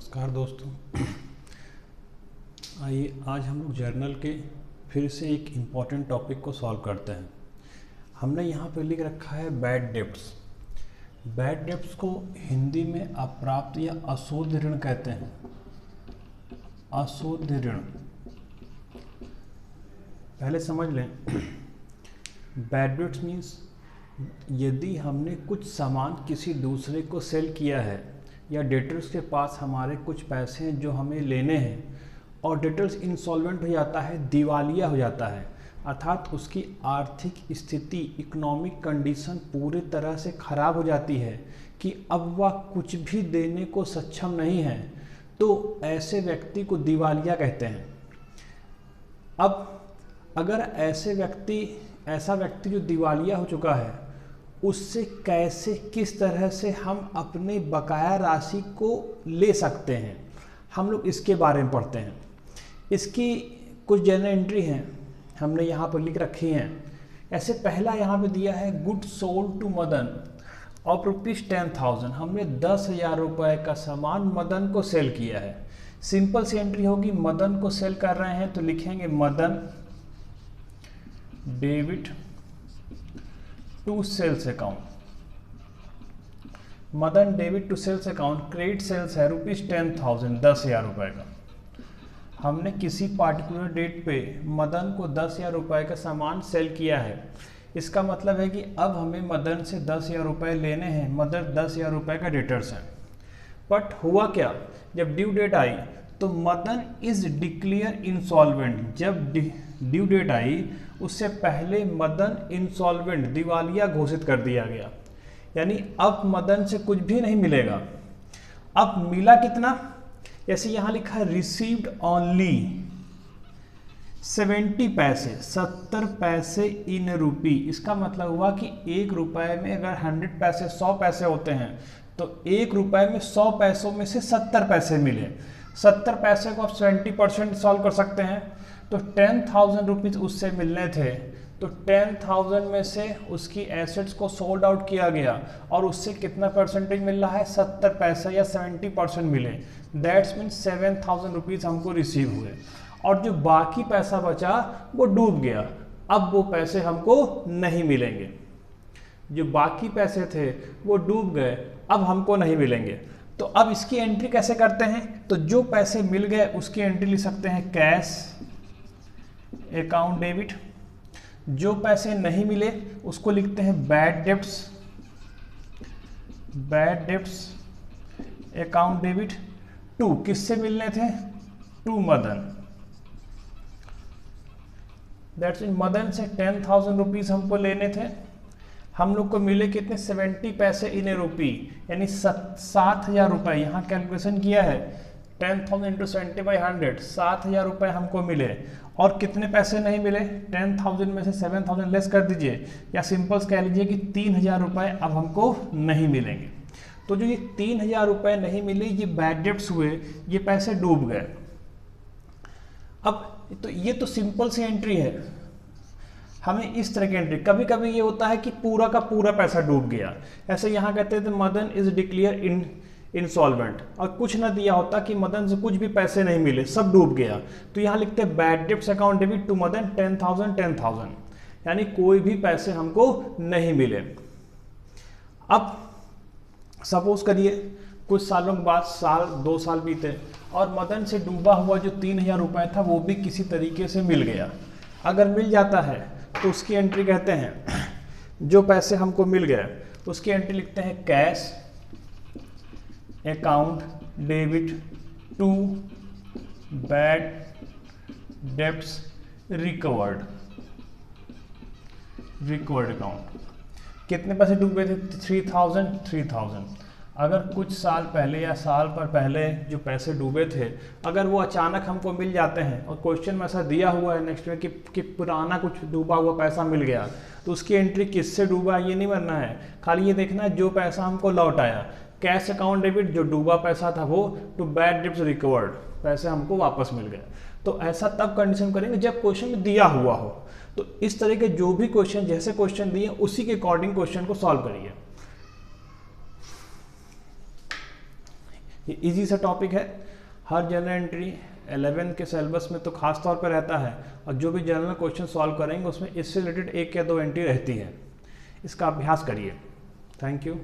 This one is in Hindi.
नमस्कार दोस्तों। आइए आज हम लोग जर्नल के फिर से एक इम्पॉर्टेंट टॉपिक को सॉल्व करते हैं। हमने यहाँ पर लिख रखा है बैड डेब्ट्स। बैड डेब्ट्स को हिंदी में अप्राप्त या अशोध ऋण कहते हैं। अशोध ऋण पहले समझ लें। बैड डेब्ट्स मीन्स यदि हमने कुछ सामान किसी दूसरे को सेल किया है या डेटर्स के पास हमारे कुछ पैसे हैं जो हमें लेने हैं और डेटर्स इंसॉल्वेंट हो जाता है, दिवालिया हो जाता है, अर्थात उसकी आर्थिक स्थिति, इकोनॉमिक कंडीशन पूरी तरह से ख़राब हो जाती है कि अब वह कुछ भी देने को सक्षम नहीं है, तो ऐसे व्यक्ति को दिवालिया कहते हैं। अब अगर ऐसा व्यक्ति जो दिवालिया हो चुका है, उससे कैसे किस तरह से हम अपने बकाया राशि को ले सकते हैं, हम लोग इसके बारे में पढ़ते हैं। इसकी कुछ जनरल एंट्री हैं, हमने यहाँ पर लिख रखी हैं। ऐसे पहला यहाँ पे दिया है good sold to Madan of ₹10,000। हमने 10,000 रुपये का सामान मदन को सेल किया है। सिंपल सी एंट्री होगी, मदन को सेल कर रहे हैं तो लिखेंगे Madan debit to sales account. Madan debit to sales account, credit sales है ₹10,000, 10,000 रुपये का। हमने किसी पार्टिकुलर डेट पे मदन को 10,000 रुपये का सामान सेल किया है। इसका मतलब है कि अब हमें मदन से 10,000 रुपये लेने हैं। मदन 10,000 रुपये का डेटर्स है। बट हुआ क्या, जब ड्यू डेट आई तो मदन इज डिक्लेयर इंसॉल्वेंट। जब ड्यू डेट आई उससे पहले मदन इंसॉल्वेंट, दिवालिया घोषित कर दिया गया। यानी अब मदन से कुछ भी नहीं मिलेगा। अब मिला कितना, जैसे यहाँ लिखा है रिसीव्ड ओनली 70 पैसे, 70 पैसे इन रूपी। इसका मतलब हुआ कि 1 रुपये में अगर 100 पैसे 100 पैसे होते हैं तो 1 रुपये में 100 पैसों में से 70 पैसे मिले। 70 पैसे को आप 70% सॉल्व कर सकते हैं। तो 10,000 रुपीज़ उससे मिलने थे, तो 10,000 में से उसकी एसेट्स को सोल्ड आउट किया गया और उससे कितना परसेंटेज मिल रहा है, 70 पैसे या 70% मिले। दैट्स मीन 7,000 रुपीज़ हमको रिसीव हुए और जो बाकी पैसा बचा वो डूब गया। अब वो पैसे हमको नहीं मिलेंगे। जो बाकी पैसे थे वो डूब गए, अब हमको नहीं मिलेंगे। तो अब इसकी एंट्री कैसे करते हैं, तो जो पैसे मिल गए उसकी एंट्री लिख सकते हैं कैश अकाउंट डेबिट। जो पैसे नहीं मिले उसको लिखते हैं bad debts, bad debts account debit to, किससे मिलने थे, to Madan. That's mean Madan से 10,000 रुपीज़ हमको लेने थे। हम लोग को मिले कितने, 70 पैसे इन ए रुपी, यानी 7,000 रुपये। यहाँ कैलकुलेशन किया है 10,000 इंटू 70/100, 7,000 रुपये हमको मिले। और कितने पैसे नहीं मिले, 10,000 में से 7,000 लेस कर दीजिए, या सिंपल कह लीजिए कि 3,000 रुपये अब हमको नहीं मिलेंगे। तो जो ये 3,000 रुपये नहीं मिले, ये बैड डेब्ट्स हुए, ये पैसे डूब गए। अब तो ये तो सिंपल सी एंट्री है। हमें इस तरह की एंट्री, कभी कभी ये होता है कि पूरा का पूरा पैसा डूब गया। ऐसे यहाँ कहते थे मदन इज डिक्लेयर इंसॉल्वेंट, और कुछ ना दिया होता कि मदन से कुछ भी पैसे नहीं मिले, सब डूब गया। तो यहाँ लिखते हैं bad debts account debit to Madan 10,000, यानी कोई भी पैसे हमको नहीं मिले। अब सपोज करिए कुछ सालों के बाद, 2 साल बीते और मदन से डूबा हुआ जो 3,000 रुपये था वो भी किसी तरीके से मिल गया। अगर मिल जाता है तो उसकी एंट्री कहते हैं, जो पैसे हमको मिल गए उसकी एंट्री लिखते हैं cash account debit to bad debts recovered account. कितने पैसे डूबे थे, 3,000। अगर कुछ साल पहले या साल पर पहले जो पैसे डूबे थे, अगर वो अचानक हमको मिल जाते हैं और क्वेश्चन में ऐसा दिया हुआ है नेक्स्ट में कि पुराना कुछ डूबा हुआ पैसा मिल गया, तो उसकी एंट्री किससे डूबा ये नहीं बनना है, खाली ये देखना है जो पैसा हमको लौट आया। कैश अकाउंट डेबिट, जो डूबा पैसा था वो, टू बैड डेब्ट्स रिकवर्ड, पैसे हमको वापस मिल गए। तो ऐसा तब कंडीशन करेंगे जब क्वेश्चन में दिया हुआ हो। तो इस तरह के जो भी क्वेश्चन, जैसे क्वेश्चन दिए उसी के अकॉर्डिंग क्वेश्चन को सॉल्व करिए। ये इजी सा टॉपिक है, हर जनरल एंट्री 11 के सिलेबस में तो खास तौर पर रहता है, और जो भी जनरल क्वेश्चन सॉल्व करेंगे उसमें इससे रिलेटेड 1 या 2 एंट्री रहती है। इसका अभ्यास करिए। Thank you.